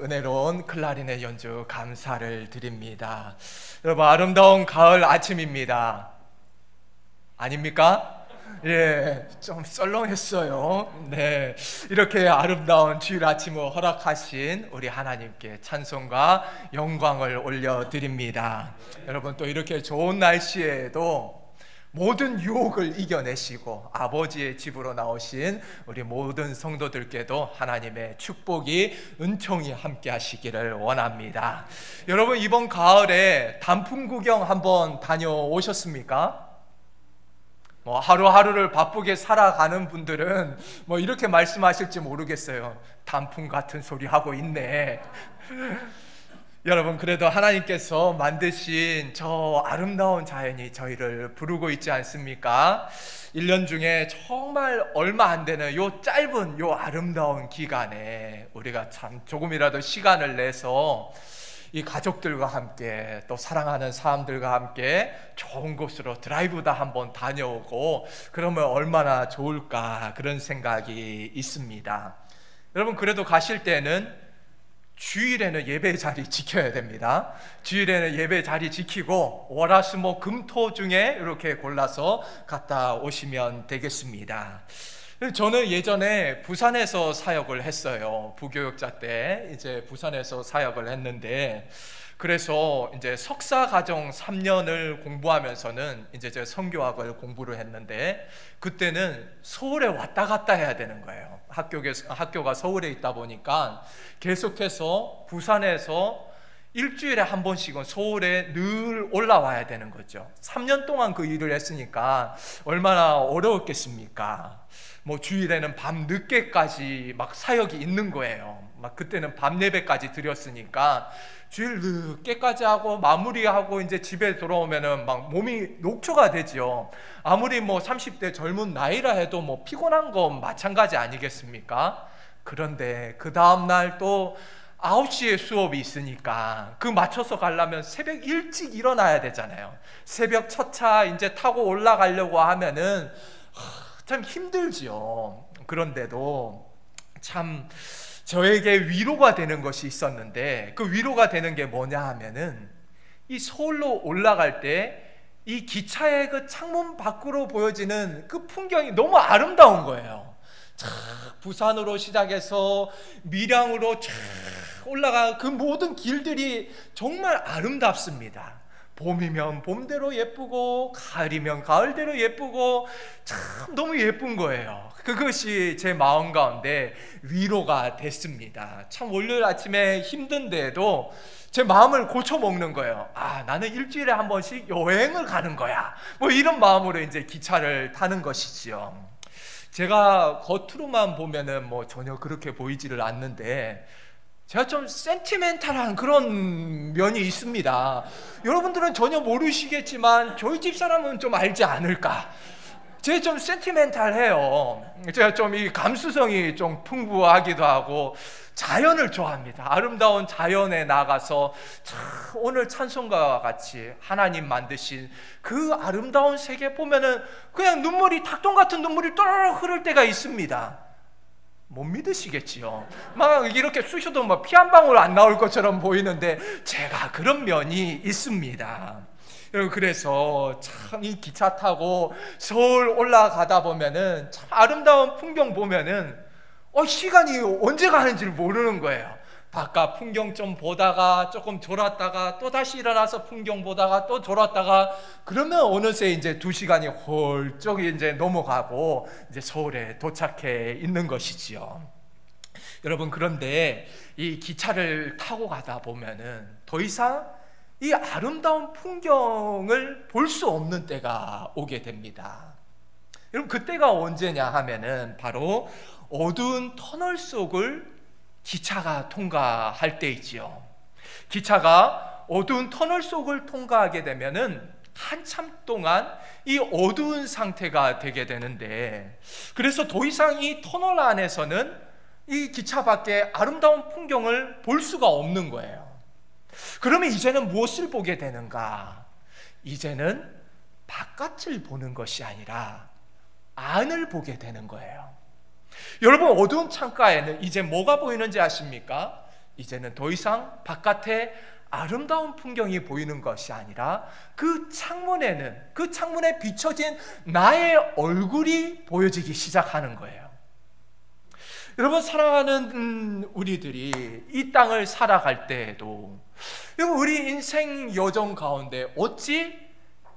은혜로운 클라리넷 연주 감사를 드립니다. 여러분, 아름다운 가을 아침입니다. 아닙니까? 예, 좀 썰렁했어요. 네, 이렇게 아름다운 주일 아침을 허락하신 우리 하나님께 찬송과 영광을 올려드립니다. 여러분, 또 이렇게 좋은 날씨에도 모든 유혹을 이겨내시고 아버지의 집으로 나오신 우리 모든 성도들께도 하나님의 축복이 은총이 함께 하시기를 원합니다. 여러분, 이번 가을에 단풍 구경 한번 다녀오셨습니까? 하루하루를 바쁘게 살아가는 분들은 이렇게 말씀하실지 모르겠어요. 단풍 같은 소리 하고 있네. 여러분, 그래도 하나님께서 만드신 저 아름다운 자연이 저희를 부르고 있지 않습니까? 1년 중에 정말 얼마 안 되는 요 짧은 요 아름다운 기간에 우리가 참 조금이라도 시간을 내서 이 가족들과 함께 또 사랑하는 사람들과 함께 좋은 곳으로 드라이브다 한번 다녀오고 그러면 얼마나 좋을까, 그런 생각이 있습니다. 여러분, 그래도 가실 때는 주일에는 예배 자리 지켜야 됩니다. 주일에는 예배 자리 지키고 월화수목 금토 중에 이렇게 골라서 갔다 오시면 되겠습니다. 저는 예전에 부산에서 사역을 했어요. 부교육자 때 이제 부산에서 사역을 했는데, 그래서 이제 석사 과정 3년을 공부하면서는 이제 제가 선교학을 공부를 했는데, 그때는 서울에 왔다 갔다 해야 되는 거예요. 학교가 서울에 있다 보니까 계속해서 부산에서 일주일에 한 번씩은 서울에 늘 올라와야 되는 거죠. 3년 동안 그 일을 했으니까 얼마나 어려웠겠습니까? 주일에는 밤 늦게까지 막 사역이 있는 거예요. 그때는 밤 예배까지 드렸으니까 주일 늦게까지 하고 마무리하고 이제 집에 돌아오면은 막 몸이 녹초가 되죠. 아무리 30대 젊은 나이라 해도 피곤한 건 마찬가지 아니겠습니까? 그런데 그 다음날 또 9시에 수업이 있으니까 그 맞춰서 가려면 새벽 일찍 일어나야 되잖아요. 새벽 첫 차 이제 타고 올라가려고 하면은 참 힘들지요. 그런데도 참 저에게 위로가 되는 것이 있었는데, 그 위로가 되는 게 뭐냐 하면은 이 서울로 올라갈 때 이 기차의 그 창문 밖으로 보여지는 그 풍경이 너무 아름다운 거예요. 부산으로 시작해서 밀양으로 쫙 올라가 그 모든 길들이 정말 아름답습니다. 봄이면 봄대로 예쁘고 가을이면 가을대로 예쁘고 참 너무 예쁜 거예요. 그것이 제 마음 가운데 위로가 됐습니다. 참 월요일 아침에 힘든데도 제 마음을 고쳐먹는 거예요. 나는 일주일에 한 번씩 여행을 가는 거야, 이런 마음으로 이제 기차를 타는 것이지요. 제가 겉으로만 보면은 전혀 그렇게 보이지를 않는데 제가 좀 센티멘탈한 그런 면이 있습니다. 여러분들은 전혀 모르시겠지만 저희 집 사람은 좀 알지 않을까. 제가 좀 센티멘탈해요. 제가 좀 이 감수성이 좀 풍부하기도 하고 자연을 좋아합니다. 아름다운 자연에 나가서 오늘 찬송가와 같이 하나님 만드신 그 아름다운 세계 보면은 그냥 눈물이 닭똥 같은 눈물이 또르르 흐를 때가 있습니다. 못 믿으시겠지요. 이렇게 쑤셔도 피 한 방울 안 나올 것처럼 보이는데 제가 그런 면이 있습니다. 그래서 참 이 기차 타고 서울 올라가다 보면은 참 아름다운 풍경 보면은 시간이 언제 가는지를 모르는 거예요. 바깥 풍경 좀 보다가 조금 졸았다가 또 다시 일어나서 풍경 보다가 또 졸았다가 그러면 어느새 이제 2시간이 훌쩍 이제 넘어가고 이제 서울에 도착해 있는 것이지요. 여러분, 그런데 이 기차를 타고 가다 보면은 더 이상 이 아름다운 풍경을 볼 수 없는 때가 오게 됩니다. 여러분, 그때가 언제냐 하면은 바로 어두운 터널 속을 기차가 통과할 때이지요. 기차가 어두운 터널 속을 통과하게 되면은 한참 동안 이 어두운 상태가 되게 되는데, 그래서 더 이상 이 터널 안에서는 이 기차 밖에 아름다운 풍경을 볼 수가 없는 거예요. 그러면 이제는 무엇을 보게 되는가? 이제는 바깥을 보는 것이 아니라 안을 보게 되는 거예요. 여러분, 어두운 창가에는 이제 뭐가 보이는지 아십니까? 이제는 더 이상 바깥에 아름다운 풍경이 보이는 것이 아니라 그 창문에 비춰진 나의 얼굴이 보여지기 시작하는 거예요. 여러분, 사랑하는 우리들이 이 땅을 살아갈 때에도 우리 인생 여정 가운데 어찌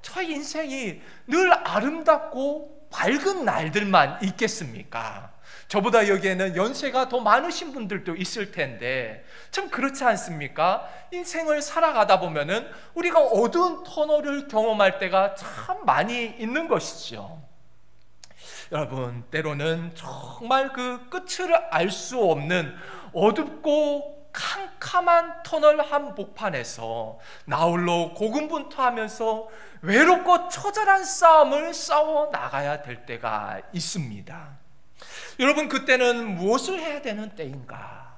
저희 인생이 늘 아름답고 밝은 날들만 있겠습니까? 저보다 여기에는 연세가 더 많으신 분들도 있을 텐데 참 그렇지 않습니까? 인생을 살아가다 보면은 우리가 어두운 터널을 경험할 때가 참 많이 있는 것이죠. 여러분, 때로는 정말 그 끝을 알 수 없는 어둡고 캄캄한 터널 한복판에서 나홀로 고군분투하면서 외롭고 처절한 싸움을 싸워 나가야 될 때가 있습니다. 여러분, 그때는 무엇을 해야 되는 때인가?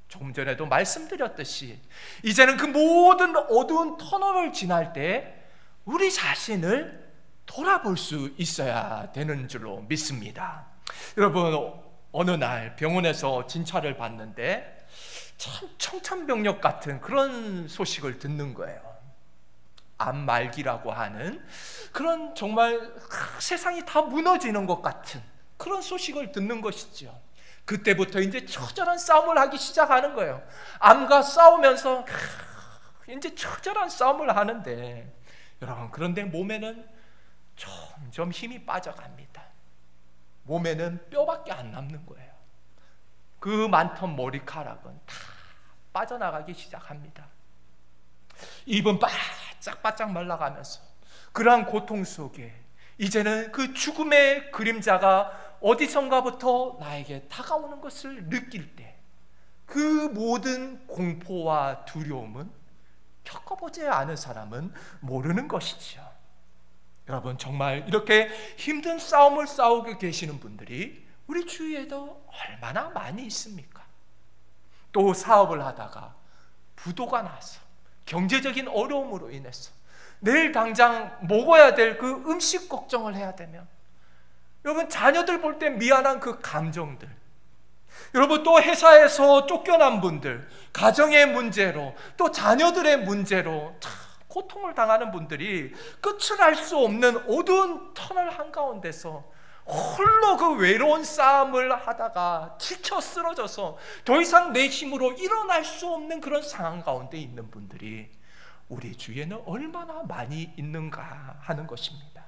조금 전에도 말씀드렸듯이 이제는 그 모든 어두운 터널을 지날 때 우리 자신을 돌아볼 수 있어야 되는 줄로 믿습니다. 여러분, 어느 날 병원에서 진찰을 받는데 참 청천벽력 같은 그런 소식을 듣는 거예요. 암 말기라고 하는 그런 정말 세상이 다 무너지는 것 같은 그런 소식을 듣는 것이죠. 그때부터 이제 처절한 싸움을 하기 시작하는 거예요. 암과 싸우면서 이제 처절한 싸움을 하는데 여러분, 그런데 몸에는 점점 힘이 빠져갑니다. 몸에는 뼈밖에 안 남는 거예요. 그 많던 머리카락은 다 빠져나가기 시작합니다. 입은 바짝바짝 말라가면서 그러한 고통 속에 이제는 그 죽음의 그림자가 어디선가부터 나에게 다가오는 것을 느낄 때 그 모든 공포와 두려움은 겪어보지 않은 사람은 모르는 것이죠. 여러분, 정말 이렇게 힘든 싸움을 싸우고 계시는 분들이 우리 주위에도 얼마나 많이 있습니까? 또 사업을 하다가 부도가 나서 경제적인 어려움으로 인해서 내일 당장 먹어야 될 그 음식 걱정을 해야 되면 여러분, 자녀들 볼 때 미안한 그 감정들, 여러분, 또 회사에서 쫓겨난 분들, 가정의 문제로 또 자녀들의 문제로 참 고통을 당하는 분들이 끝을 알 수 없는 어두운 터널 한가운데서 홀로 그 외로운 싸움을 하다가 지쳐 쓰러져서 더 이상 내 힘으로 일어날 수 없는 그런 상황 가운데 있는 분들이 우리 주위에는 얼마나 많이 있는가 하는 것입니다.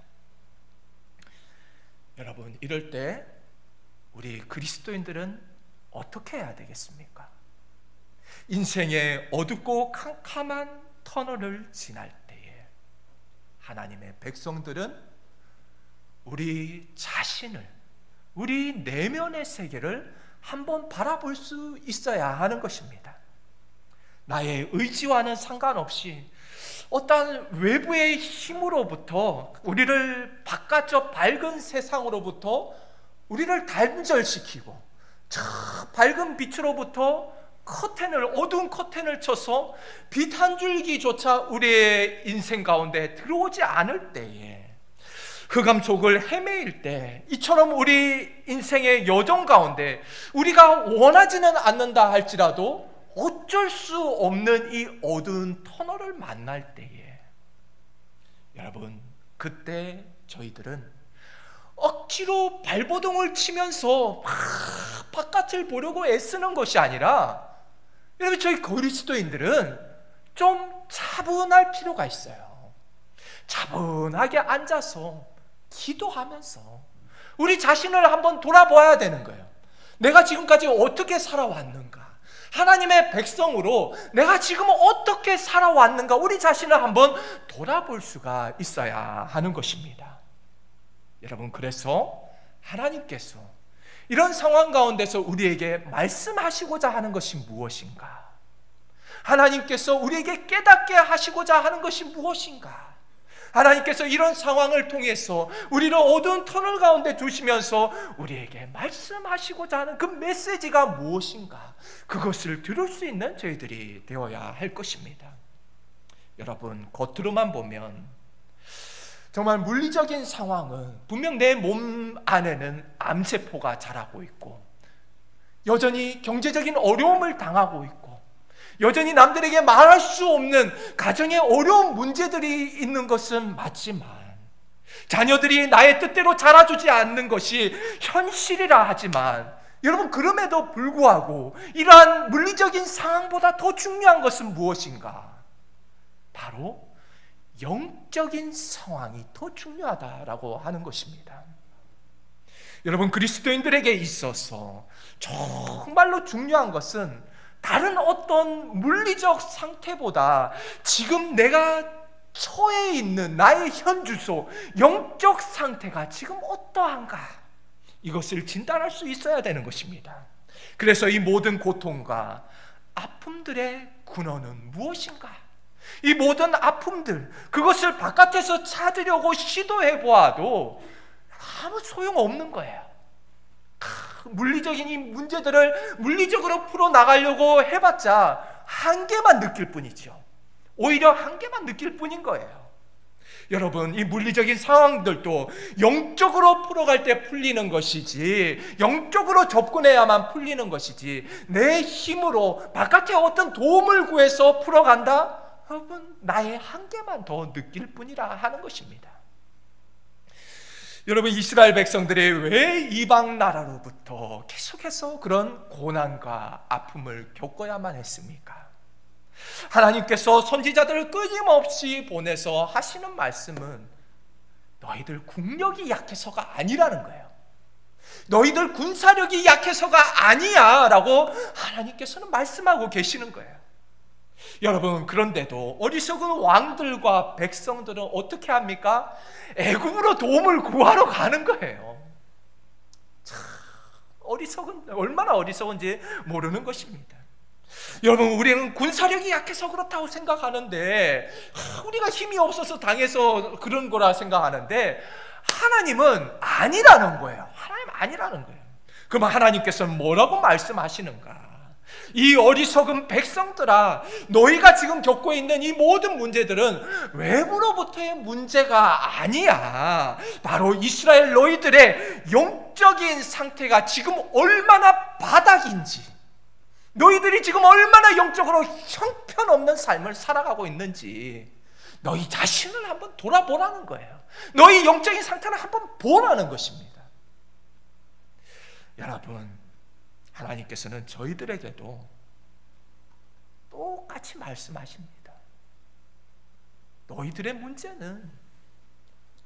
여러분, 이럴 때 우리 그리스도인들은 어떻게 해야 되겠습니까? 인생의 어둡고 캄캄한 터널을 지날 때에 하나님의 백성들은 우리 자신을, 우리 내면의 세계를 한번 바라볼 수 있어야 하는 것입니다. 나의 의지와는 상관없이 어떠한 외부의 힘으로부터 우리를 바깥쪽 밝은 세상으로부터 우리를 단절시키고 저 밝은 빛으로부터 어두운 커튼을 쳐서 빛 한 줄기조차 우리의 인생 가운데 들어오지 않을 때에, 흑암 속을 헤매일 때, 이처럼 우리 인생의 여정 가운데 우리가 원하지는 않는다 할지라도 어쩔 수 없는 이 어두운 터널을 만날 때에 여러분, 그때 저희들은 억지로 발버둥을 치면서 막 바깥을 보려고 애쓰는 것이 아니라 여러분, 저희 그리스도인들은 좀 차분할 필요가 있어요. 차분하게 앉아서 기도하면서 우리 자신을 한번 돌아봐야 되는 거예요. 내가 지금까지 어떻게 살아왔는가? 하나님의 백성으로 내가 지금 어떻게 살아왔는가? 우리 자신을 한번 돌아볼 수가 있어야 하는 것입니다. 여러분, 그래서 하나님께서 이런 상황 가운데서 우리에게 말씀하시고자 하는 것이 무엇인가? 하나님께서 우리에게 깨닫게 하시고자 하는 것이 무엇인가? 하나님께서 이런 상황을 통해서 우리를 어두운 터널 가운데 두시면서 우리에게 말씀하시고자 하는 그 메시지가 무엇인가? 그것을 들을 수 있는 저희들이 되어야 할 것입니다. 여러분, 겉으로만 보면 정말 물리적인 상황은 분명 내 몸 안에는 암세포가 자라고 있고 여전히 경제적인 어려움을 당하고 있고 여전히 남들에게 말할 수 없는 가정에 어려운 문제들이 있는 것은 맞지만, 자녀들이 나의 뜻대로 자라주지 않는 것이 현실이라 하지만, 여러분, 그럼에도 불구하고 이러한 물리적인 상황보다 더 중요한 것은 무엇인가? 바로 영적인 상황이 더 중요하다라고 하는 것입니다. 여러분, 그리스도인들에게 있어서 정말로 중요한 것은 다른 어떤 물리적 상태보다 지금 내가 처해 있는 나의 현 주소, 영적 상태가 지금 어떠한가, 이것을 진단할 수 있어야 되는 것입니다. 그래서 이 모든 고통과 아픔들의 근원은 무엇인가? 이 모든 아픔들, 그것을 바깥에서 찾으려고 시도해 보아도 아무 소용없는 거예요. 물리적인 이 문제들을 물리적으로 풀어나가려고 해봤자 한계만 느낄 뿐이죠. 오히려 한계만 느낄 뿐인 거예요. 여러분, 이 물리적인 상황들도 영적으로 풀어갈 때 풀리는 것이지, 영적으로 접근해야만 풀리는 것이지, 내 힘으로 바깥에 어떤 도움을 구해서 풀어간다? 여러분, 나의 한계만 더 느낄 뿐이라 하는 것입니다. 여러분, 이스라엘 백성들이 왜 이방 나라로부터 계속해서 그런 고난과 아픔을 겪어야만 했습니까? 하나님께서 선지자들을 끊임없이 보내서 하시는 말씀은 너희들 국력이 약해서가 아니라는 거예요. 너희들 군사력이 약해서가 아니야 라고 하나님께서는 말씀하고 계시는 거예요. 여러분, 그런데도 어리석은 왕들과 백성들은 어떻게 합니까? 애굽으로 도움을 구하러 가는 거예요. 참 얼마나 어리석은지 모르는 것입니다. 여러분, 우리는 군사력이 약해서 그렇다고 생각하는데, 우리가 힘이 없어서 당해서 그런 거라 생각하는데, 하나님은 아니라는 거예요. 하나님 아니라는 거예요. 그럼 하나님께서는 뭐라고 말씀하시는가? 이 어리석은 백성들아, 너희가 지금 겪고 있는 이 모든 문제들은 외부로부터의 문제가 아니야. 바로 이스라엘 너희들의 영적인 상태가 지금 얼마나 바닥인지, 너희들이 지금 얼마나 영적으로 형편없는 삶을 살아가고 있는지 너희 자신을 한번 돌아보라는 거예요. 너희 영적인 상태를 한번 보라는 것입니다. 여러분, 하나님께서는 저희들에게도 똑같이 말씀하십니다. 너희들의 문제는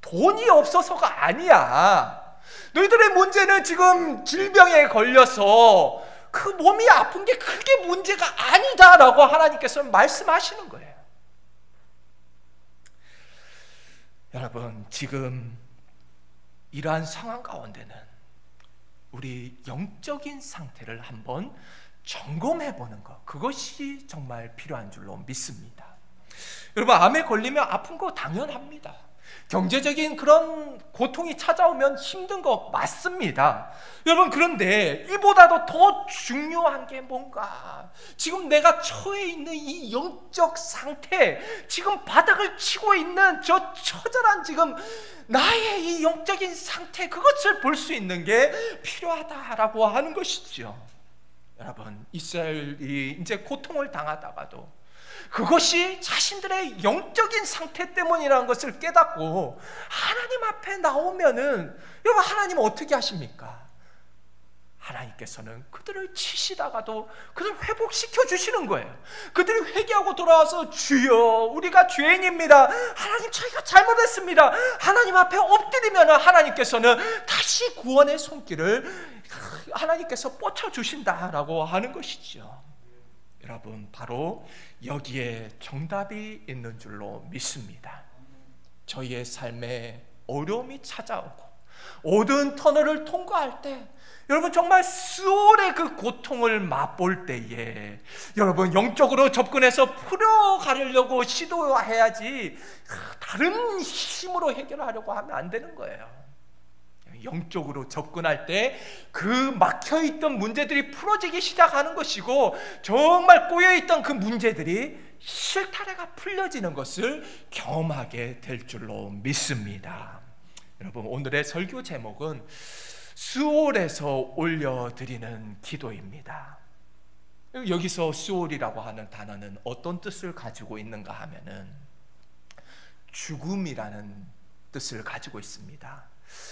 돈이 없어서가 아니야. 너희들의 문제는 지금 질병에 걸려서 그 몸이 아픈 게 크게 문제가 아니다라고 하나님께서는 말씀하시는 거예요. 여러분, 지금 이러한 상황 가운데는 우리 영적인 상태를 한번 점검해 보는 것, 그것이 정말 필요한 줄로 믿습니다. 여러분, 암에 걸리면 아픈 거 당연합니다. 경제적인 그런 고통이 찾아오면 힘든 거 맞습니다. 여러분, 그런데 이보다도 더 중요한 게 뭔가, 지금 내가 처해 있는 이 영적 상태, 지금 바닥을 치고 있는 저 처절한 지금 나의 이 영적인 상태, 그것을 볼 수 있는 게 필요하다라고 하는 것이죠. 여러분, 이스라엘이 이제 고통을 당하다가도 그것이 자신들의 영적인 상태 때문이라는 것을 깨닫고 하나님 앞에 나오면은, 여러분, 하나님은 어떻게 하십니까? 하나님께서는 그들을 치시다가도 그들을 회복시켜 주시는 거예요. 그들이 회개하고 돌아와서 주여, 우리가 죄인입니다, 하나님 저희가 잘못했습니다, 하나님 앞에 엎드리면 하나님께서는 다시 구원의 손길을 하나님께서 뻗쳐주신다라고 하는 것이죠. 여러분, 바로 여기에 정답이 있는 줄로 믿습니다. 저희의 삶에 어려움이 찾아오고 어두운 터널을 통과할 때, 여러분, 정말 수월의 그 고통을 맛볼 때에 여러분, 영적으로 접근해서 풀어가려고 시도해야지 다른 힘으로 해결하려고 하면 안 되는 거예요. 영적으로 접근할 때 그 막혀있던 문제들이 풀어지기 시작하는 것이고, 정말 꼬여있던 그 문제들이 실타래가 풀려지는 것을 경험하게 될 줄로 믿습니다. 여러분, 오늘의 설교 제목은 수월에서 올려드리는 기도입니다. 여기서 수올이라고 하는 단어는 어떤 뜻을 가지고 있는가 하면은 죽음이라는 뜻을 가지고 있습니다.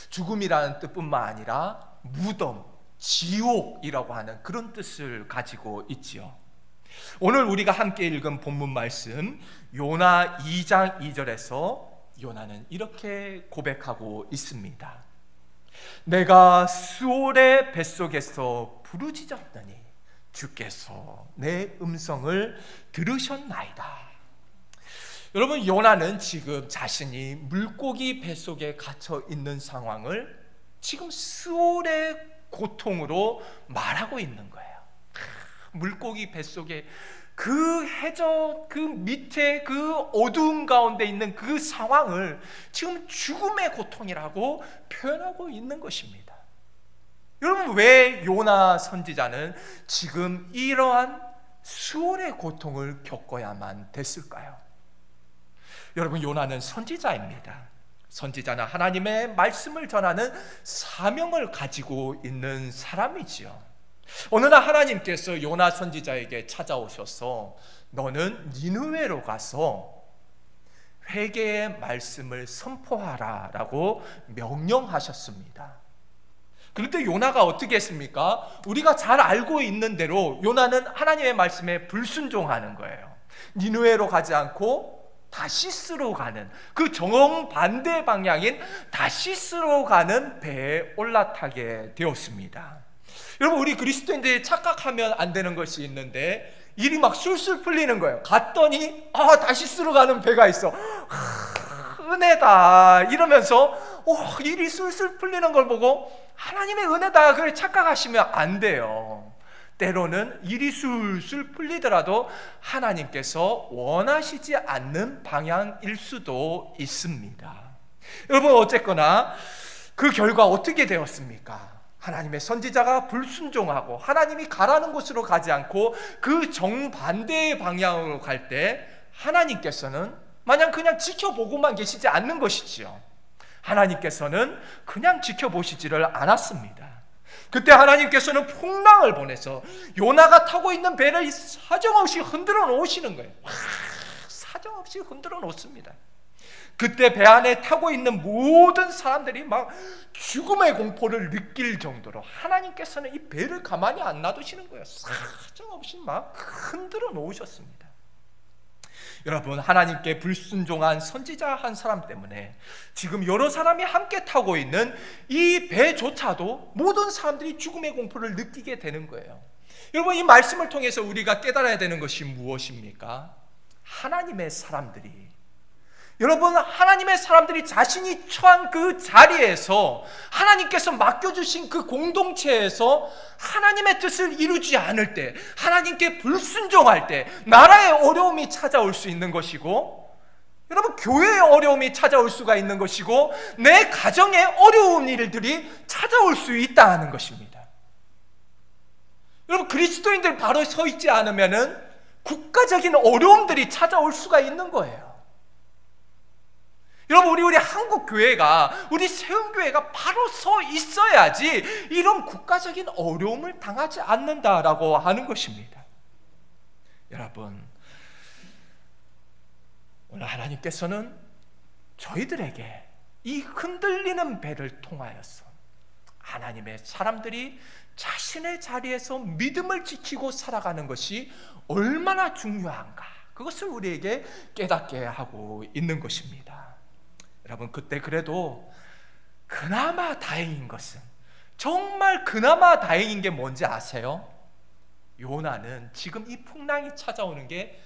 죽음이라는 뜻뿐만 아니라 무덤, 지옥이라고 하는 그런 뜻을 가지고 있지요. 오늘 우리가 함께 읽은 본문 말씀 요나 2장 2절에서 요나는 이렇게 고백하고 있습니다. 내가 수올의 뱃속에서 부르짖었더니 주께서 내 음성을 들으셨나이다. 여러분, 요나는 지금 자신이 물고기 뱃속에 갇혀 있는 상황을 지금 수올의 고통으로 말하고 있는 거예요. 물고기 뱃속에 그 해저 그 밑에 그 어두운 가운데 있는 그 상황을 지금 죽음의 고통이라고 표현하고 있는 것입니다. 여러분, 왜 요나 선지자는 지금 이러한 수월의 고통을 겪어야만 됐을까요? 여러분, 요나는 선지자입니다. 선지자는 하나님의 말씀을 전하는 사명을 가지고 있는 사람이지요. 어느 날 하나님께서 요나 선지자에게 찾아오셔서 너는 니느웨로 가서 회개의 말씀을 선포하라 라고 명령하셨습니다. 그런데 요나가 어떻게 했습니까? 우리가 잘 알고 있는 대로 요나는 하나님의 말씀에 불순종하는 거예요. 니느웨로 가지 않고 다시스로 가는 그 정반대 방향인 다시스로 가는 배에 올라타게 되었습니다. 여러분, 우리 그리스도인들이 착각하면 안 되는 것이 있는데 일이 막 술술 풀리는 거예요. 갔더니 다시스로 가는 배가 있어. 은혜다 이러면서 일이 술술 풀리는 걸 보고 하나님의 은혜다 그걸 착각하시면 안 돼요. 때로는 일이 술술 풀리더라도 하나님께서 원하시지 않는 방향일 수도 있습니다. 여러분, 어쨌거나 그 결과 어떻게 되었습니까? 하나님의 선지자가 불순종하고 하나님이 가라는 곳으로 가지 않고 그 정반대의 방향으로 갈 때 하나님께서는 마냥 그냥 지켜보고만 계시지 않는 것이지요. 하나님께서는 그냥 지켜보시지를 않았습니다. 그때 하나님께서는 풍랑을 보내서 요나가 타고 있는 배를 사정없이 흔들어 놓으시는 거예요. 사정없이 흔들어 놓습니다. 그때 배 안에 타고 있는 모든 사람들이 막 죽음의 공포를 느낄 정도로 하나님께서는 이 배를 가만히 안 놔두시는 거예요. 사정없이 막 흔들어 놓으셨습니다. 여러분, 하나님께 불순종한 선지자 한 사람 때문에 지금 여러 사람이 함께 타고 있는 이 배조차도 모든 사람들이 죽음의 공포를 느끼게 되는 거예요. 여러분, 이 말씀을 통해서 우리가 깨달아야 되는 것이 무엇입니까? 하나님의 사람들이, 여러분, 하나님의 사람들이 자신이 처한 그 자리에서 하나님께서 맡겨주신 그 공동체에서 하나님의 뜻을 이루지 않을 때, 하나님께 불순종할 때 나라의 어려움이 찾아올 수 있는 것이고, 여러분, 교회의 어려움이 찾아올 수가 있는 것이고, 내 가정에 어려운 일들이 찾아올 수 있다는 것입니다. 여러분, 그리스도인들 바로 서 있지 않으면은 국가적인 어려움들이 찾아올 수가 있는 거예요. 여러분, 우리 한국 교회가, 우리 세운교회가 바로 서 있어야지 이런 국가적인 어려움을 당하지 않는다라고 하는 것입니다. 여러분, 오늘 하나님께서는 저희들에게 이 흔들리는 배를 통하여서 하나님의 사람들이 자신의 자리에서 믿음을 지키고 살아가는 것이 얼마나 중요한가, 그것을 우리에게 깨닫게 하고 있는 것입니다. 여러분, 그때 그래도 그나마 다행인 것은, 정말 그나마 다행인 게 뭔지 아세요? 요나는 지금 이 풍랑이 찾아오는 게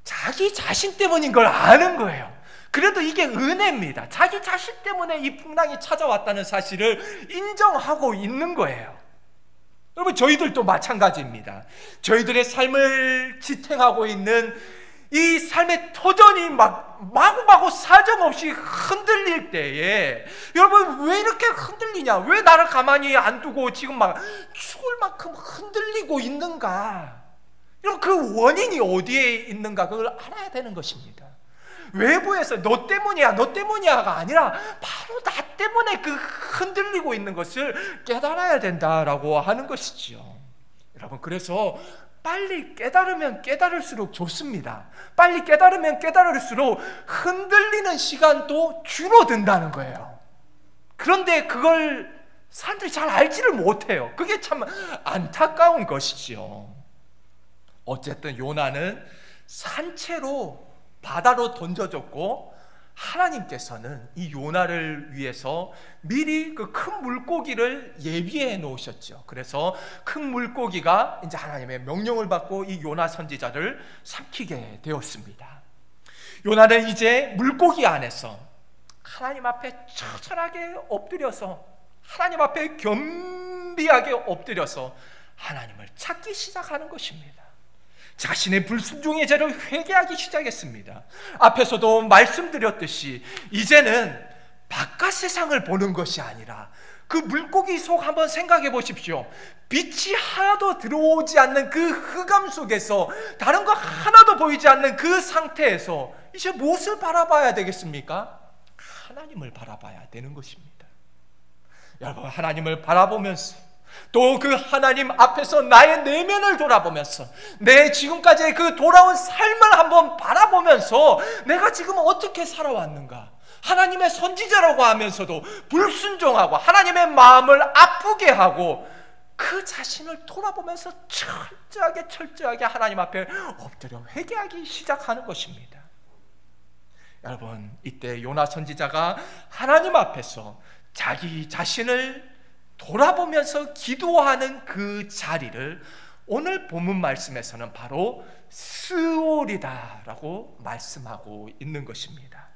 자기 자신 때문인 걸 아는 거예요. 그래도 이게 은혜입니다. 자기 자신 때문에 이 풍랑이 찾아왔다는 사실을 인정하고 있는 거예요. 여러분, 저희들도 마찬가지입니다. 저희들의 삶을 지탱하고 있는 이 삶의 터전이 마구마구 사정없이 흔들릴 때에, 여러분, 왜 이렇게 흔들리냐? 왜 나를 가만히 안 두고 지금 막 죽을 만큼 흔들리고 있는가? 여러분, 그 원인이 어디에 있는가? 그걸 알아야 되는 것입니다. 외부에서 너 때문이야, 너 때문이야가 아니라 바로 나 때문에 그 흔들리고 있는 것을 깨달아야 된다라고 하는 것이지요. 여러분, 그래서 빨리 깨달으면 깨달을수록 좋습니다. 빨리 깨달으면 깨달을수록 흔들리는 시간도 줄어든다는 거예요. 그런데 그걸 사람들이 잘 알지를 못해요. 그게 참 안타까운 것이지요. 어쨌든 요나는 산채로 바다로 던져졌고, 하나님께서는 이 요나를 위해서 미리 그 큰 물고기를 예비해 놓으셨죠. 그래서 큰 물고기가 이제 하나님의 명령을 받고 이 요나 선지자를 삼키게 되었습니다. 요나는 이제 물고기 안에서 하나님 앞에 처절하게 엎드려서, 하나님 앞에 겸비하게 엎드려서 하나님을 찾기 시작하는 것입니다. 자신의 불순종의 죄를 회개하기 시작했습니다. 앞에서도 말씀드렸듯이 이제는 바깥 세상을 보는 것이 아니라 그 물고기 속 한번 생각해 보십시오. 빛이 하나도 들어오지 않는 그 흑암 속에서, 다른 거 하나도 보이지 않는 그 상태에서 이제 무엇을 바라봐야 되겠습니까? 하나님을 바라봐야 되는 것입니다. 여러분, 하나님을 바라보면서 또 그 하나님 앞에서 나의 내면을 돌아보면서 내 지금까지의 그 돌아온 삶을 한번 바라보면서 내가 지금 어떻게 살아왔는가, 하나님의 선지자라고 하면서도 불순종하고 하나님의 마음을 아프게 하고 그 자신을 돌아보면서 철저하게 하나님 앞에 엎드려 회개하기 시작하는 것입니다. 여러분, 이때 요나 선지자가 하나님 앞에서 자기 자신을 돌아보면서 기도하는 그 자리를 오늘 본문 말씀에서는 바로 스올이다라고 말씀하고 있는 것입니다.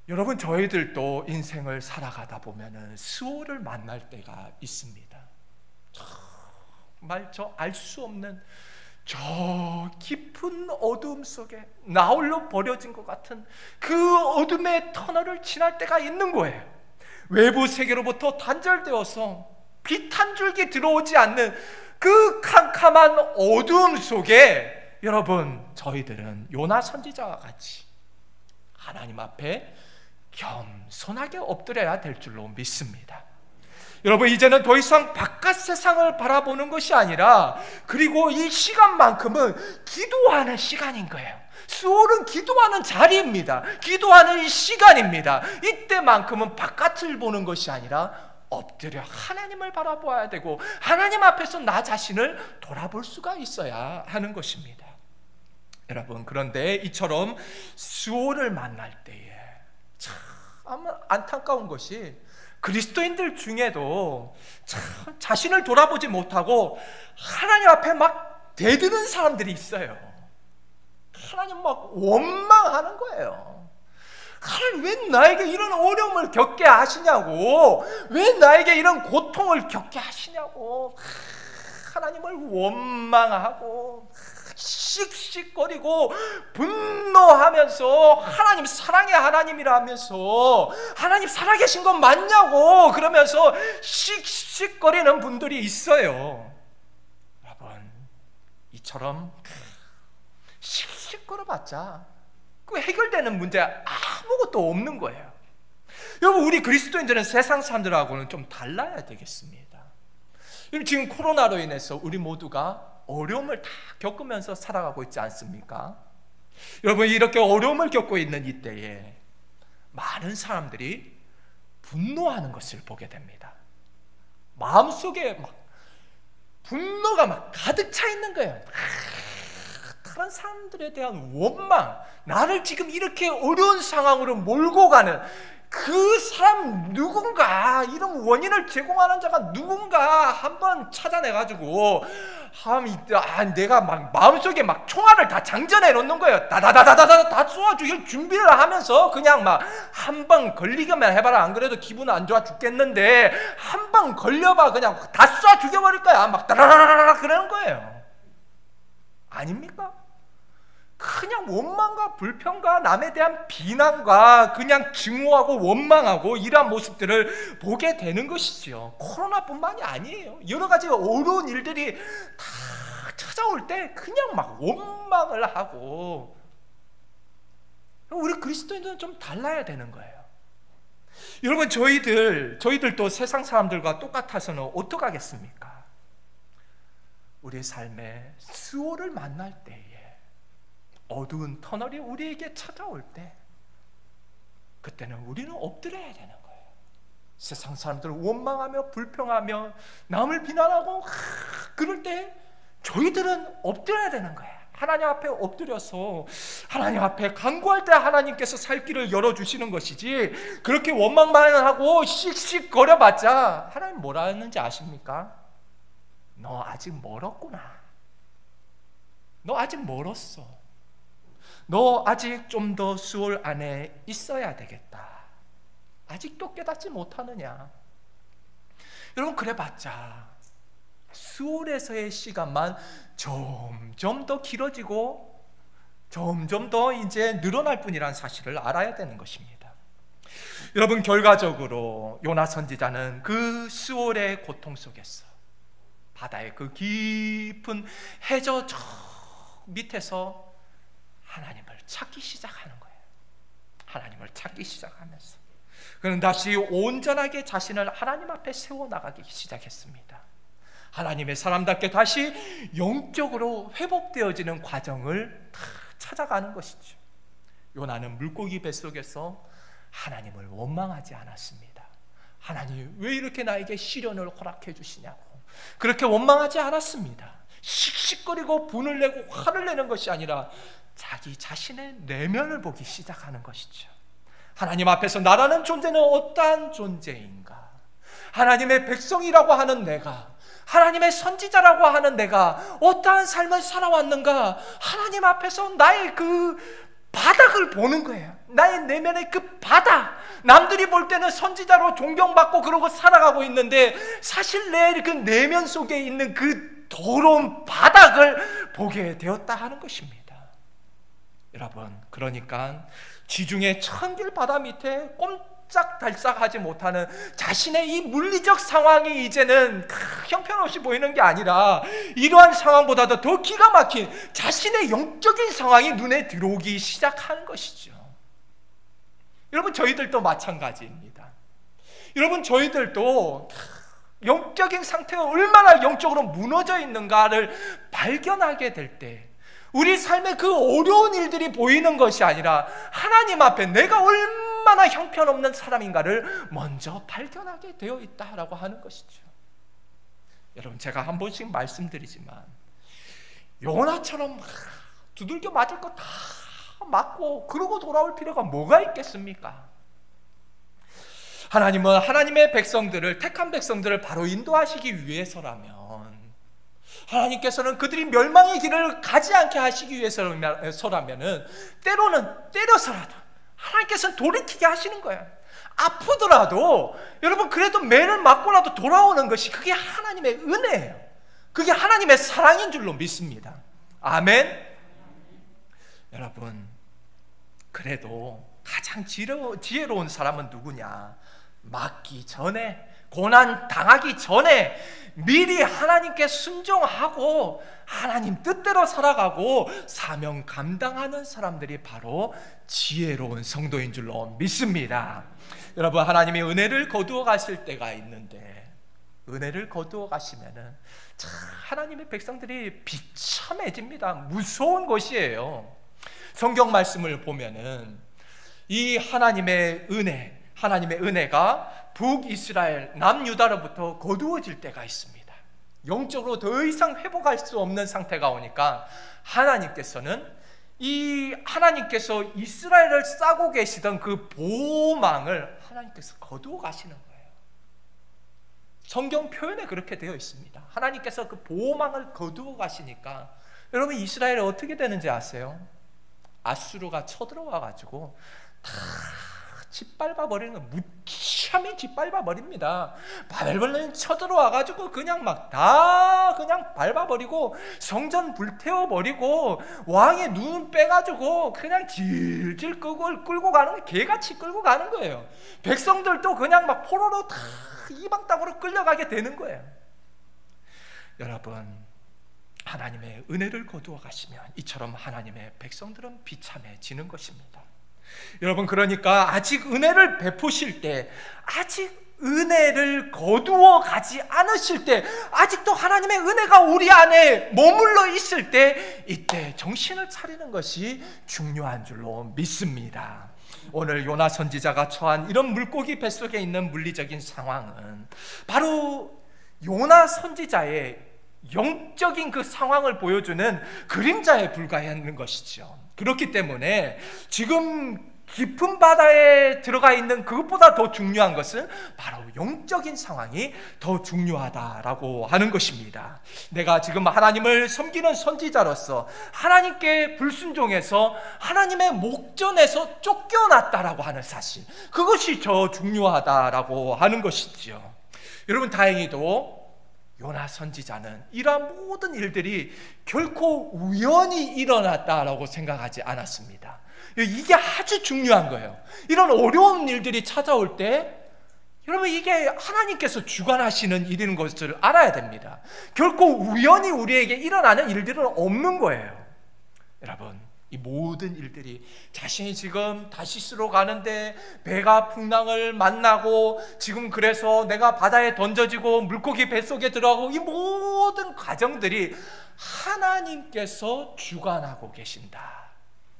여러분, 저희들도 인생을 살아가다 보면은 스올을 만날 때가 있습니다. 정말 저 알 수 없는 저 깊은 어두움 속에 나 홀로 버려진 것 같은 그 어둠의 터널을 지날 때가 있는 거예요. 외부 세계로부터 단절되어서 빛 한 줄기 들어오지 않는 그 캄캄한 어두움 속에 여러분, 저희들은 요나 선지자와 같이 하나님 앞에 겸손하게 엎드려야 될 줄로 믿습니다. 여러분, 이제는 더 이상 바깥 세상을 바라보는 것이 아니라, 그리고 이 시간만큼은 기도하는 시간인 거예요. 수월은 기도하는 자리입니다. 기도하는 시간입니다. 이때만큼은 바깥을 보는 것이 아니라 엎드려 하나님을 바라보아야 되고, 하나님 앞에서 나 자신을 돌아볼 수가 있어야 하는 것입니다. 여러분, 그런데 이처럼 수월을 만날 때에 참 안타까운 것이, 그리스도인들 중에도 참 자신을 돌아보지 못하고 하나님 앞에 막 대드는 사람들이 있어요. 하나님 막 원망하는 거예요. 하나님, 왜 나에게 이런 어려움을 겪게 하시냐고, 왜 나에게 이런 고통을 겪게 하시냐고 하나님을 원망하고 씩씩거리고 분노하면서 하나님 사랑의 하나님이라 하면서 하나님 살아계신 건 맞냐고 그러면서 씩씩거리는 분들이 있어요. 여러분, 이처럼 씩씩거려봤자 그 해결되는 문제 아무것도 없는 거예요. 여러분, 우리 그리스도인들은 세상 사람들하고는 좀 달라야 되겠습니다. 여러분, 지금 코로나로 인해서 우리 모두가 어려움을 다 겪으면서 살아가고 있지 않습니까? 여러분, 이렇게 어려움을 겪고 있는 이때에 많은 사람들이 분노하는 것을 보게 됩니다. 마음속에 막 분노가 막 가득 차 있는 거예요. 다른 사람들에 대한 원망, 나를 지금 이렇게 어려운 상황으로 몰고 가는 그 사람 누군가, 이런 원인을 제공하는 자가 누군가 한번 찾아내가지고 내가 막 마음속에 막 총알을 다 장전해 놓는 거예요. 다다다다다 다 쏘아 죽일 준비를 하면서 그냥 막 한 방 걸리기만 해봐라. 안 그래도 기분 안 좋아 죽겠는데 한 방 걸려봐 그냥 다 쏴 죽여버릴 거야. 막 따라라라라 그러는 거예요. 아닙니까? 그냥 원망과 불평과 남에 대한 비난과 그냥 증오하고 원망하고 이러한 모습들을 보게 되는 것이죠. 코로나뿐만이 아니에요. 여러 가지 어려운 일들이 다 찾아올 때 그냥 막 원망을 하고, 우리 그리스도인들은 좀 달라야 되는 거예요. 여러분, 저희들도 세상 사람들과 똑같아서는 어떡하겠습니까? 우리 삶의 수호를 만날 때에, 어두운 터널이 우리에게 찾아올 때, 그때는 우리는 엎드려야 되는 거예요. 세상 사람들을 원망하며 불평하며 남을 비난하고 그럴 때 저희들은 엎드려야 되는 거예요. 하나님 앞에 엎드려서 하나님 앞에 간구할 때 하나님께서 살 길을 열어주시는 것이지, 그렇게 원망만 하고 씩씩거려봤자 하나님 뭐라 했는지 아십니까? 너 아직 멀었구나. 너 아직 멀었어. 너 아직 좀 더 수월 안에 있어야 되겠다. 아직도 깨닫지 못하느냐? 여러분, 그래봤자 수월에서의 시간만 점점 더 길어지고 점점 더 이제 늘어날 뿐이라는 사실을 알아야 되는 것입니다. 여러분, 결과적으로 요나 선지자는 그 수월의 고통 속에서 바다의 그 깊은 해저 저 밑에서 하나님을 찾기 시작하는 거예요. 하나님을 찾기 시작하면서 그는 다시 온전하게 자신을 하나님 앞에 세워나가기 시작했습니다. 하나님의 사람답게 다시 영적으로 회복되어지는 과정을 찾아가는 것이죠. 요나는 물고기 뱃속에서 하나님을 원망하지 않았습니다. 하나님, 왜 이렇게 나에게 시련을 허락해 주시냐고 그렇게 원망하지 않았습니다. 씩씩거리고 분을 내고 화를 내는 것이 아니라 자기 자신의 내면을 보기 시작하는 것이죠. 하나님 앞에서 나라는 존재는 어떠한 존재인가? 하나님의 백성이라고 하는 내가, 하나님의 선지자라고 하는 내가 어떠한 삶을 살아왔는가? 하나님 앞에서 나의 그 바닥을 보는 거예요. 나의 내면의 그 바닥. 남들이 볼 때는 선지자로 존경받고 그러고 살아가고 있는데 사실 내 그 내면 속에 있는 그 더러운 바닥을 보게 되었다 하는 것입니다. 여러분, 그러니까 지중해 천길 바다 밑에 꼼짝달싹하지 못하는 자신의 이 물리적 상황이 이제는 형편없이 보이는 게 아니라 이러한 상황보다도 더 기가 막힌 자신의 영적인 상황이 눈에 들어오기 시작하는 것이죠. 여러분, 저희들도 마찬가지입니다. 여러분, 저희들도 영적인 상태가 얼마나 영적으로 무너져 있는가를 발견하게 될 때 우리 삶의 그 어려운 일들이 보이는 것이 아니라 하나님 앞에 내가 얼마나 형편없는 사람인가를 먼저 발견하게 되어 있다라고 하는 것이죠. 여러분, 제가 한 번씩 말씀드리지만 요나처럼 두들겨 맞을 거 다 맞고 그러고 돌아올 필요가 뭐가 있겠습니까? 하나님은 하나님의 백성들을, 택한 백성들을 바로 인도하시기 위해서라면, 하나님께서는 그들이 멸망의 길을 가지 않게 하시기 위해서라면은 때로는 때려서라도 하나님께서는 돌이키게 하시는 거예요. 아프더라도 여러분, 그래도 매를 맞고라도 돌아오는 것이 그게 하나님의 은혜예요. 그게 하나님의 사랑인 줄로 믿습니다. 아멘. 여러분, 그래도 가장 지혜로운 사람은 누구냐? 맞기 전에, 고난 당하기 전에 미리 하나님께 순종하고 하나님 뜻대로 살아가고 사명 감당하는 사람들이 바로 지혜로운 성도인 줄로 믿습니다. 여러분, 하나님이 은혜를 거두어 가실 때가 있는데, 은혜를 거두어 가시면은 참 하나님의 백성들이 비참해집니다. 무서운 것이에요. 성경 말씀을 보면은 이 하나님의 은혜가 북이스라엘, 남유다로부터 거두어질 때가 있습니다. 영적으로 더 이상 회복할 수 없는 상태가 오니까 하나님께서 이스라엘을 싸고 계시던 그 보호망을 하나님께서 거두어 가시는 거예요. 성경 표현에 그렇게 되어 있습니다. 하나님께서 그 보호망을 거두어 가시니까 여러분, 이스라엘이 어떻게 되는지 아세요? 아수르가 쳐들어와 가지고 다 짓밟아 버리는 거, 무참히 짓밟아 버립니다. 바벨론이 쳐들어와 가지고 그냥 막 다 그냥 밟아 버리고 성전 불태워 버리고 왕의 눈 빼가지고 그냥 질질 끌고 가는, 개같이 끌고 가는 거예요. 백성들도 그냥 막 포로로 다 이방 땅으로 끌려가게 되는 거예요. 여러분, 하나님의 은혜를 거두어 가시면 이처럼 하나님의 백성들은 비참해지는 것입니다. 여러분, 그러니까 아직 은혜를 베푸실 때, 아직 은혜를 거두어 가지 않으실 때, 아직도 하나님의 은혜가 우리 안에 머물러 있을 때, 이때 정신을 차리는 것이 중요한 줄로 믿습니다. 오늘 요나 선지자가 처한 이런 물고기 뱃속에 있는 물리적인 상황은 바로 요나 선지자의 영적인 그 상황을 보여주는 그림자에 불과하는 것이죠. 그렇기 때문에 지금 깊은 바다에 들어가 있는 그것보다 더 중요한 것은 바로 영적인 상황이 더 중요하다라고 하는 것입니다. 내가 지금 하나님을 섬기는 선지자로서 하나님께 불순종해서 하나님의 목전에서 쫓겨났다라고 하는 사실, 그것이 더 중요하다라고 하는 것이죠. 여러분, 다행히도 요나 선지자는 이러한 모든 일들이 결코 우연히 일어났다라고 생각하지 않았습니다. 이게 아주 중요한 거예요. 이런 어려운 일들이 찾아올 때 여러분, 이게 하나님께서 주관하시는 일인 것을 알아야 됩니다. 결코 우연히 우리에게 일어나는 일들은 없는 거예요. 여러분, 이 모든 일들이 자신이 지금 다시스로 가는데 배가 풍랑을 만나고 지금 그래서 내가 바다에 던져지고 물고기 뱃속에 들어가고, 이 모든 과정들이 하나님께서 주관하고 계신다,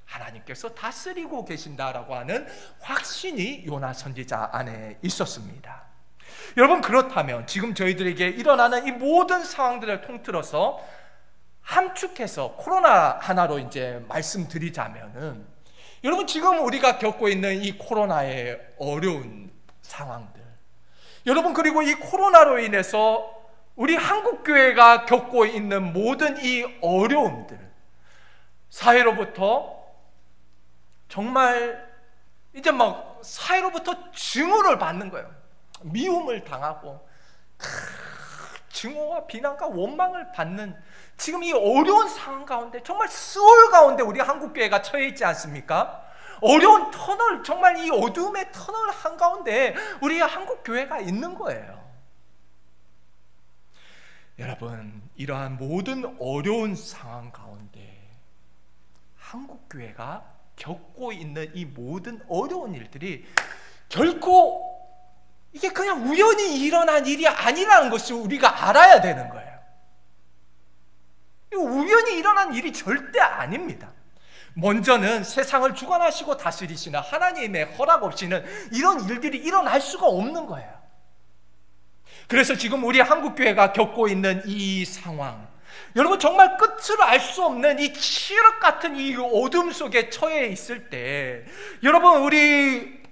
하나님께서 다스리고 계신다라고 하는 확신이 요나 선지자 안에 있었습니다. 여러분, 그렇다면 지금 저희들에게 일어나는 이 모든 상황들을 통틀어서 함축해서 코로나 하나로 이제 말씀드리자면은, 여러분, 지금 우리가 겪고 있는 이 코로나의 어려운 상황들, 여러분, 그리고 이 코로나로 인해서 우리 한국교회가 겪고 있는 모든 이 어려움들, 사회로부터 정말 이제 막 사회로부터 증오를 받는 거예요. 미움을 당하고 증오와 비난과 원망을 받는 지금 이 어려운 상황 가운데, 정말 수월 가운데 우리 한국교회가 처해 있지 않습니까? 어려운 터널, 정말 이 어둠의 터널 한가운데 우리 한국교회가 있는 거예요. 여러분, 이러한 모든 어려운 상황 가운데 한국교회가 겪고 있는 이 모든 어려운 일들이 결코 이게 그냥 우연히 일어난 일이 아니라는 것을 우리가 알아야 되는 거예요. 우연히 일어난 일이 절대 아닙니다. 먼저는 세상을 주관하시고 다스리시는 하나님의 허락 없이는 이런 일들이 일어날 수가 없는 거예요. 그래서 지금 우리 한국교회가 겪고 있는 이 상황, 여러분, 정말 끝을 알 수 없는 이 칠흑 같은 이 어둠 속에 처해 있을 때, 여러분, 우리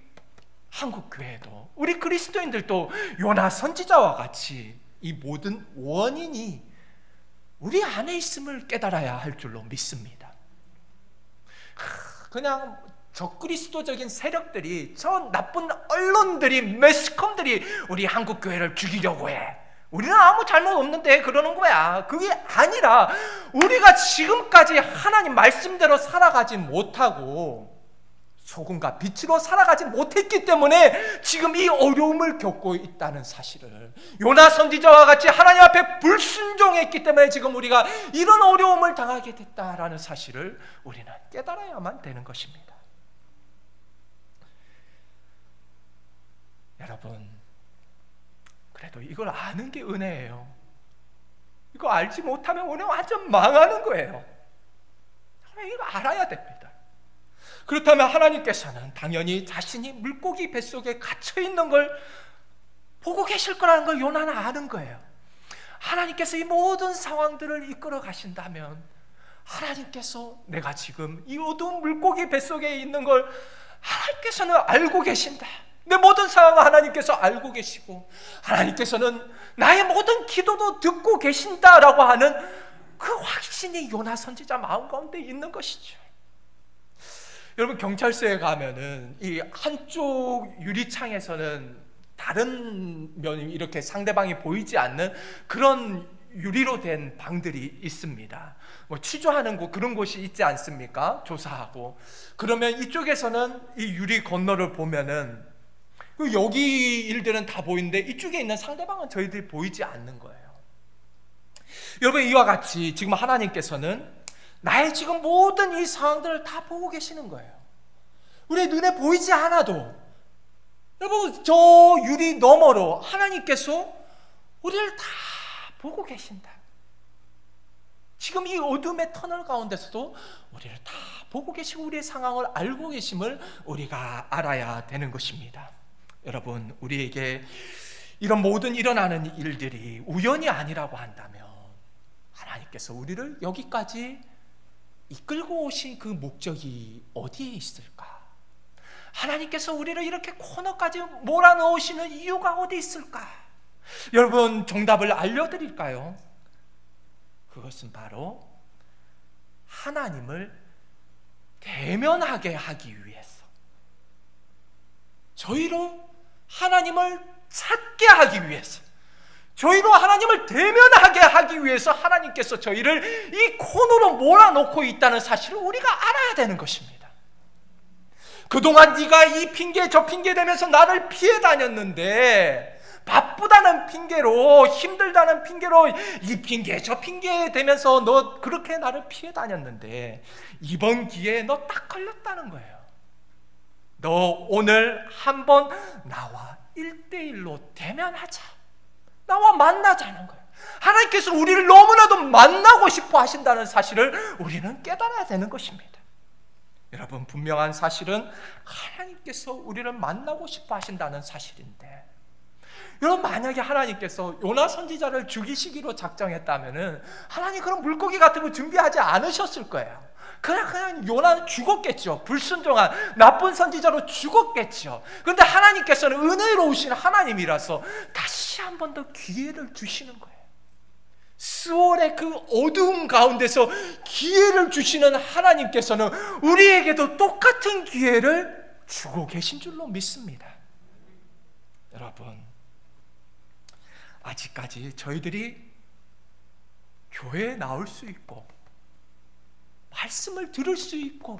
한국교회도, 우리 그리스도인들도 요나 선지자와 같이 이 모든 원인이 우리 안에 있음을 깨달아야 할 줄로 믿습니다. 그냥 적그리스도적인 세력들이, 저 나쁜 언론들이, 매스컴들이 우리 한국교회를 죽이려고 해, 우리는 아무 잘못 없는데 그러는 거야. 그게 아니라 우리가 지금까지 하나님 말씀대로 살아가지 못하고 소금과 빛으로 살아가지 못했기 때문에 지금 이 어려움을 겪고 있다는 사실을, 요나 선지자와 같이 하나님 앞에 불순종했기 때문에 지금 우리가 이런 어려움을 당하게 됐다라는 사실을 우리는 깨달아야만 되는 것입니다. 여러분, 그래도 이걸 아는 게 은혜예요. 이거 알지 못하면 오늘 완전 망하는 거예요. 이거 알아야 됩니다. 그렇다면 하나님께서는 당연히 자신이 물고기 뱃속에 갇혀 있는 걸 보고 계실 거라는 걸 요나는 아는 거예요. 하나님께서 이 모든 상황들을 이끌어 가신다면, 하나님께서 내가 지금 이 어두운 물고기 뱃속에 있는 걸 하나님께서는 알고 계신다, 내 모든 상황을 하나님께서 알고 계시고 하나님께서는 나의 모든 기도도 듣고 계신다라고 하는 그 확신이 요나 선지자 마음 가운데 있는 것이죠. 여러분, 경찰서에 가면은 이 한쪽 유리창에서는 다른 면이 이렇게 상대방이 보이지 않는 그런 유리로 된 방들이 있습니다. 뭐 취조하는 곳, 그런 곳이 있지 않습니까? 조사하고. 그러면 이쪽에서는 이 유리 건너를 보면은 여기 일들은 다 보이는데 이쪽에 있는 상대방은 저희들이 보이지 않는 거예요. 여러분, 이와 같이 지금 하나님께서는 나의 지금 모든 이 상황들을 다 보고 계시는 거예요. 우리의 눈에 보이지 않아도 여러분, 저 유리 너머로 하나님께서 우리를 다 보고 계신다. 지금 이 어둠의 터널 가운데서도 우리를 다 보고 계시고 우리의 상황을 알고 계심을 우리가 알아야 되는 것입니다. 여러분, 우리에게 이런 모든 일어나는 일들이 우연이 아니라고 한다면 하나님께서 우리를 여기까지 이끌고 오신 그 목적이 어디에 있을까? 하나님께서 우리를 이렇게 코너까지 몰아넣으시는 이유가 어디 있을까? 여러분, 정답을 알려드릴까요? 그것은 바로 하나님을 대면하게 하기 위해서, 저희로 하나님을 찾게 하기 위해서, 저희로 하나님을 대면하게 하기 위해서 하나님께서 저희를 이 코너로 몰아놓고 있다는 사실을 우리가 알아야 되는 것입니다. 그동안 네가 이 핑계 저 핑계 대면서 나를 피해 다녔는데, 바쁘다는 핑계로, 힘들다는 핑계로 이 핑계 저 핑계 대면서 너 그렇게 나를 피해 다녔는데 이번 기회에 너 딱 걸렸다는 거예요. 너 오늘 한번 나와 1대1로 대면하자, 나와 만나자는 거예요. 하나님께서 우리를 너무나도 만나고 싶어 하신다는 사실을 우리는 깨달아야 되는 것입니다. 여러분, 분명한 사실은 하나님께서 우리를 만나고 싶어 하신다는 사실인데, 여러분, 만약에 하나님께서 요나 선지자를 죽이시기로 작정했다면은 하나님 그런 물고기 같은 거 준비하지 않으셨을 거예요. 그냥 요나는 죽었겠죠. 불순종한 나쁜 선지자로 죽었겠죠. 그런데 하나님께서는 은혜로우신 하나님이라서 다시 한 번 더 기회를 주시는 거예요. 스월의 그 어두움 가운데서 기회를 주시는 하나님께서는 우리에게도 똑같은 기회를 주고 계신 줄로 믿습니다. 여러분, 아직까지 저희들이 교회에 나올 수 있고 말씀을 들을 수 있고,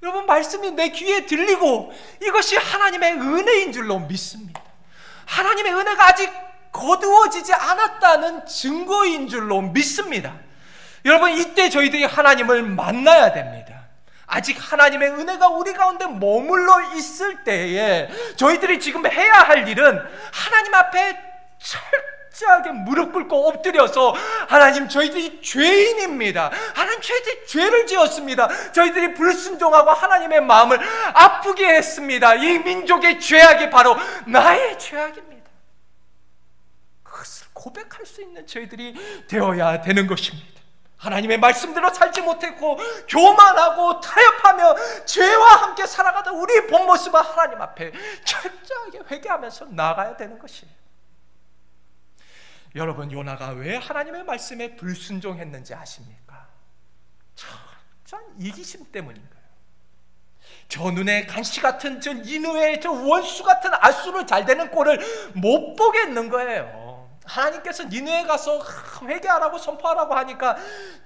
여러분, 말씀이 내 귀에 들리고, 이것이 하나님의 은혜인 줄로 믿습니다. 하나님의 은혜가 아직 거두어지지 않았다는 증거인 줄로 믿습니다. 여러분, 이때 저희들이 하나님을 만나야 됩니다. 아직 하나님의 은혜가 우리 가운데 머물러 있을 때에 저희들이 지금 해야 할 일은 하나님 앞에 철저하게 무릎 꿇고 엎드려서, 하나님, 저희들이 죄인입니다. 하나님, 저희들이 죄를 지었습니다. 저희들이 불순종하고 하나님의 마음을 아프게 했습니다. 이 민족의 죄악이 바로 나의 죄악입니다. 그것을 고백할 수 있는 저희들이 되어야 되는 것입니다. 하나님의 말씀대로 살지 못했고 교만하고 타협하며 죄와 함께 살아가던 우리의 본 모습을 하나님 앞에 철저하게 회개하면서 나아가야 되는 것이에요. 여러분, 요나가 왜 하나님의 말씀에 불순종했는지 아십니까? 철저한 이기심 때문인 거예요. 저 눈에 간시 같은 저 니느웨의 저 원수 같은 아수르 잘 되는 꼴을 못 보겠는 거예요. 하나님께서 니느웨 가서 회개하라고 선포하라고 하니까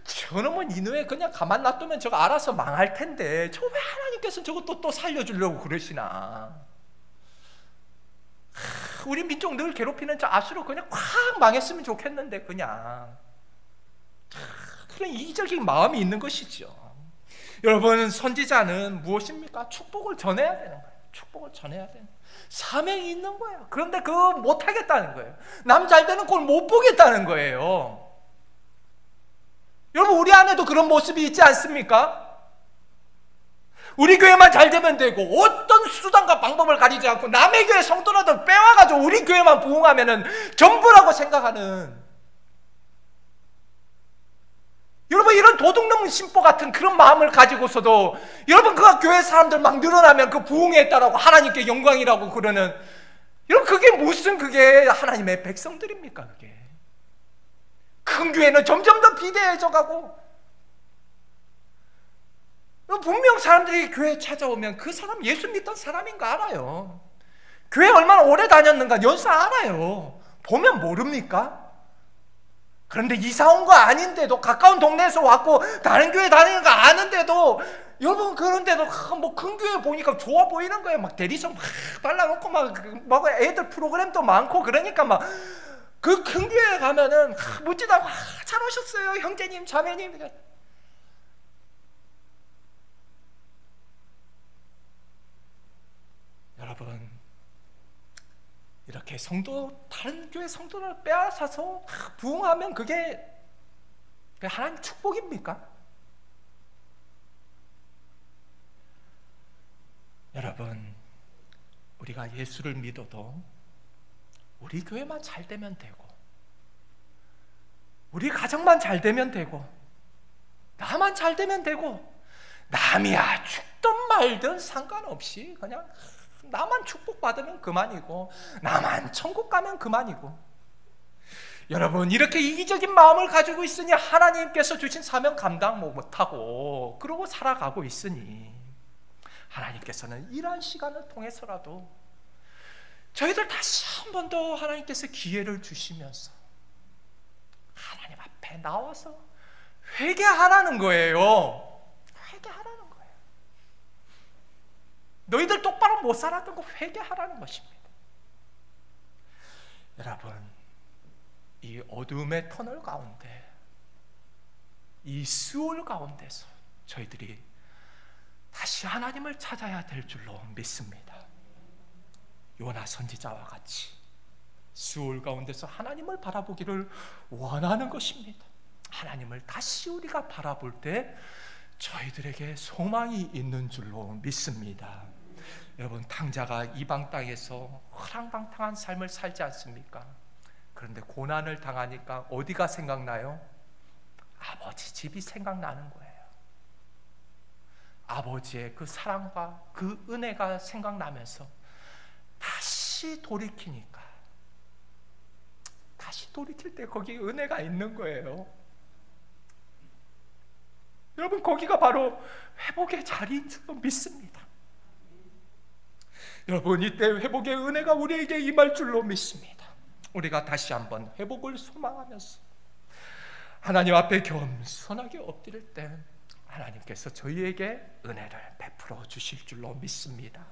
저놈은 니느웨 그냥 가만 놔두면 저거 알아서 망할 텐데 저 왜 하나님께서 저것도 또 살려주려고 그러시나. 우리 민족 늘 괴롭히는 저 아수르 그냥 확 망했으면 좋겠는데, 그냥 그런 이기적인 마음이 있는 것이죠. 여러분, 선지자는 무엇입니까? 축복을 전해야 되는 거예요. 축복을 전해야 되는 사명이 있는 거예요. 그런데 그거 못하겠다는 거예요. 남 잘 되는 꼴 못 보겠다는 거예요. 여러분, 우리 안에도 그런 모습이 있지 않습니까? 우리 교회만 잘 되면 되고 어떤 수단과 방법을 가리지 않고 남의 교회 성도라도 빼와가지고 우리 교회만 부흥하면은 전부라고 생각하는, 여러분, 이런 도둑놈 심보 같은 그런 마음을 가지고서도 여러분, 그 교회 사람들 막 늘어나면 그 부흥했다라고 하나님께 영광이라고 그러는, 여러분, 그게 무슨 그게 하나님의 백성들입니까? 그게 큰 교회는 점점 더 비대해져 가고, 분명 사람들이 교회에 찾아오면 그 사람 예수 믿던 사람인 거 알아요. 교회 얼마나 오래 다녔는가 연수 알아요. 보면 모릅니까? 그런데 이사 온 거 아닌데도, 가까운 동네에서 왔고 다른 교회 다니는 거 아는데도, 여러분, 그런데도 뭐 큰 교회 보니까 좋아 보이는 거예요. 막 대리석 막 발라놓고 막 애들 프로그램도 많고, 그러니까 막 그 큰 교회 가면은 묻지도 않고 잘 오셨어요 형제님 자매님. 여러분, 그렇게 다른 교회 성도를 빼앗아서 부흥하면 그게 하나님 축복입니까? 여러분, 우리가 예수를 믿어도 우리 교회만 잘 되면 되고, 우리 가정만 잘 되면 되고, 나만 잘 되면 되고, 남이야 죽든 말든 상관없이 그냥 나만 축복받으면 그만이고, 나만 천국 가면 그만이고. 여러분, 이렇게 이기적인 마음을 가지고 있으니 하나님께서 주신 사명 감당 못하고 그러고 살아가고 있으니, 하나님께서는 이러한 시간을 통해서라도 저희들 다시 한 번 더 하나님께서 기회를 주시면서 하나님 앞에 나와서 회개하라는 거예요. 회개하라는 거예요. 너희들 똑바로 못 살았던 거 회개하라는 것입니다. 여러분, 이 어둠의 터널 가운데, 이 수월 가운데서 저희들이 다시 하나님을 찾아야 될 줄로 믿습니다. 요나 선지자와 같이 수월 가운데서 하나님을 바라보기를 원하는 것입니다. 하나님을 다시 우리가 바라볼 때 저희들에게 소망이 있는 줄로 믿습니다. 여러분, 탕자가 이방 땅에서 허랑방탕한 삶을 살지 않습니까? 그런데 고난을 당하니까 어디가 생각나요? 아버지 집이 생각나는 거예요. 아버지의 그 사랑과 그 은혜가 생각나면서 다시 돌이키니까, 다시 돌이킬 때 거기 은혜가 있는 거예요. 여러분, 거기가 바로 회복의 자리인 줄로 믿습니다. 여러분, 이때 회복의 은혜가 우리에게 임할 줄로 믿습니다. 우리가 다시 한번 회복을 소망하면서 하나님 앞에 겸손하게 엎드릴 때 하나님께서 저희에게 은혜를 베풀어 주실 줄로 믿습니다.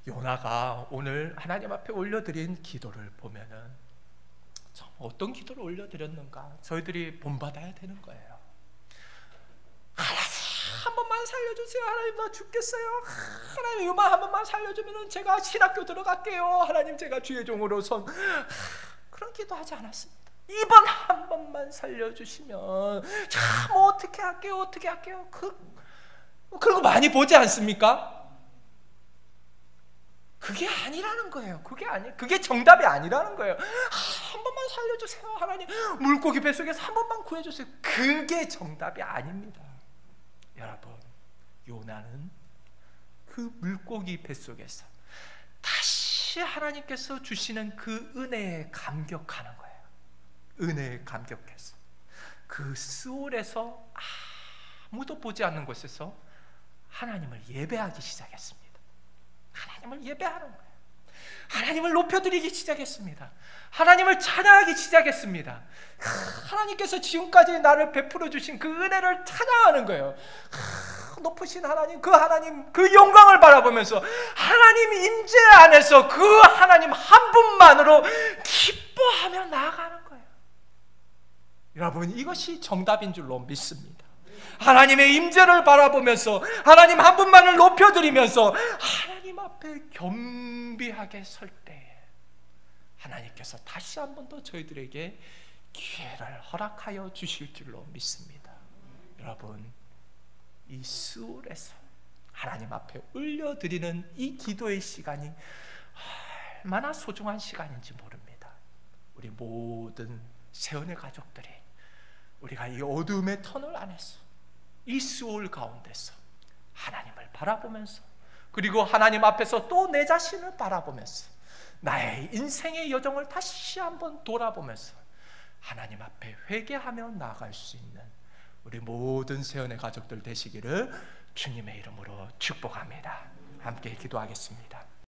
요나가 오늘 하나님 앞에 올려드린 기도를 보면은 어떤 기도를 올려드렸는가 저희들이 본받아야 되는 거예요. 하나님, 한 번만 살려주세요. 하나님, 나 죽겠어요. 하나님, 요만 한 번만 살려주면 제가 신학교 들어갈게요. 하나님, 제가 주의 종으로서 그런 기도하지 않았습니다. 이번 한 번만 살려주시면 참 어떻게 할게요. 그런 거 많이 보지 않습니까? 그게 아니라는 거예요. 그게 정답이 아니라는 거예요. 한 번만 살려주세요. 하나님, 물고기 뱃속에서 한 번만 구해주세요. 그게 정답이 아닙니다. 여러분, 요나는 그 물고기 뱃속에서 다시 하나님께서 주시는 그 은혜에 감격하는 거예요. 은혜에 감격해서 그 수월에서 아무도 보지 않는 곳에서 하나님을 예배하기 시작했습니다. 하나님을 예배하는 거예요. 하나님을 높여드리기 시작했습니다. 하나님을 찬양하기 시작했습니다. 하나님께서 지금까지 나를 베풀어 주신 그 은혜를 찬양하는 거예요. 높으신 하나님, 그 영광을 바라보면서 하나님 임재 안에서 그 하나님 한 분만으로 기뻐하며 나아가는 거예요. 여러분, 이것이 정답인 줄로 믿습니다. 하나님의 임재를 바라보면서 하나님 한 분만을 높여드리면서 하나님 앞에 겸비하게 설 때에 하나님께서 다시 한 번 더 저희들에게 기회를 허락하여 주실 줄로 믿습니다. 여러분, 이 수월에서 하나님 앞에 올려드리는 이 기도의 시간이 얼마나 소중한 시간인지 모릅니다. 우리 모든 세원의 가족들이 우리가 이 어둠의 터널 안에서, 이 수월 가운데서 하나님을 바라보면서, 그리고 하나님 앞에서 또 내 자신을 바라보면서 나의 인생의 여정을 다시 한번 돌아보면서 하나님 앞에 회개하며 나아갈 수 있는 우리 모든 세원의 가족들 되시기를 주님의 이름으로 축복합니다. 함께 기도하겠습니다.